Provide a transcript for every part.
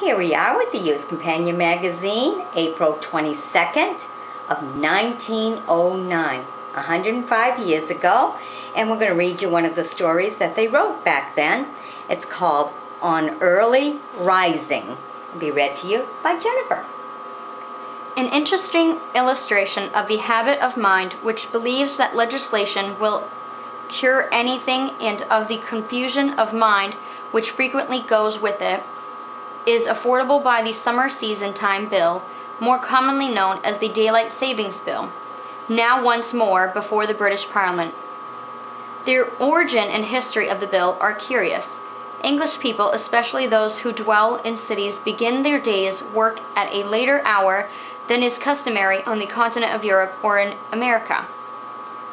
Here we are with the Youth Companion magazine, April 22nd of 1909, 105 years ago, and we're going to read you one of the stories that they wrote back then. It's called On Early Rising. It'll be read to you by Jennifer. An interesting illustration of the habit of mind which believes that legislation will cure anything and of the confusion of mind which frequently goes with it is affordable by the Summer Season Time Bill, more commonly known as the Daylight Savings Bill, now once more before the British Parliament. The origin and history of the bill are curious. English people, especially those who dwell in cities, begin their day's work at a later hour than is customary on the continent of Europe or in America.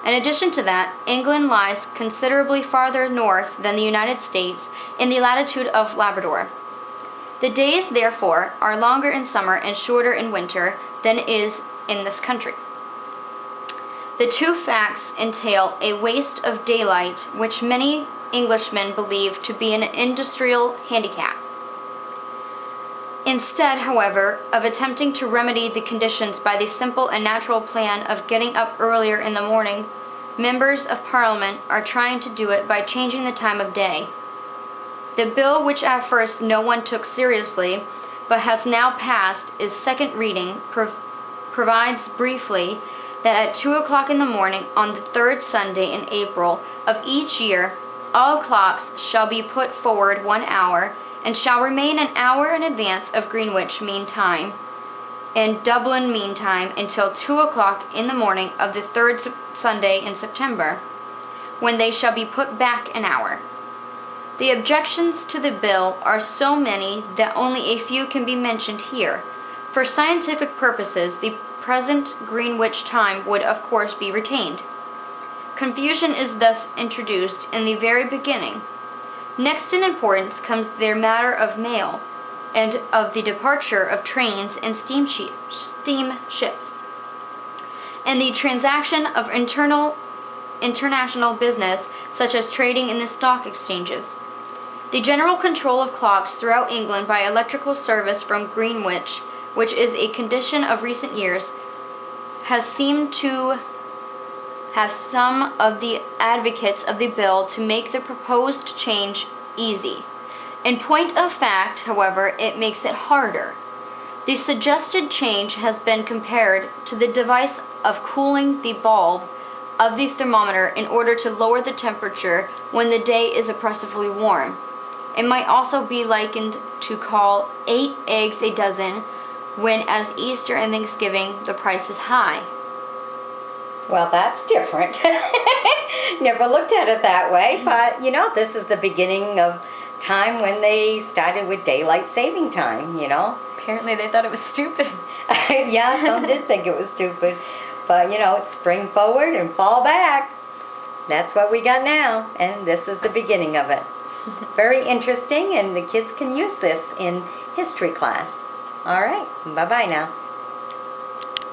In addition to that, England lies considerably farther north than the United States in the latitude of Labrador. The days, therefore, are longer in summer and shorter in winter than is in this country. The two facts entail a waste of daylight, which many Englishmen believe to be an industrial handicap. Instead, however, of attempting to remedy the conditions by the simple and natural plan of getting up earlier in the morning, members of Parliament are trying to do it by changing the time of day. The bill, which at first no one took seriously, but has now passed its second reading, provides briefly that at 2 o'clock in the morning on the third Sunday in April of each year, all clocks shall be put forward 1 hour, and shall remain an hour in advance of Greenwich Mean Time and Dublin Mean Time until 2 o'clock in the morning of the third Sunday in September, when they shall be put back an hour. The objections to the bill are so many that only a few can be mentioned here. For scientific purposes, the present Greenwich time would of course be retained. Confusion is thus introduced in the very beginning. Next in importance comes their matter of mail, and of the departure of trains and steamships, and the transaction of international business, such as trading in the stock exchanges. The general control of clocks throughout England by electrical service from Greenwich, which is a condition of recent years, has seemed to have some of the advocates of the bill to make the proposed change easy. In point of fact, however, it makes it harder. The suggested change has been compared to the device of cooling the bulb of the thermometer in order to lower the temperature when the day is oppressively warm. It might also be likened to call 8 eggs a dozen when, as Easter and Thanksgiving, the price is high. Well, that's different. Never looked at it that way, but you know, this is the beginning of time when they started with daylight saving time, you know. Apparently they thought it was stupid. Yeah, some did think it was stupid, but you know, it's spring forward and fall back. That's what we got now, and this is the beginning of it. Very interesting, and the kids can use this in history class. All right, bye-bye now.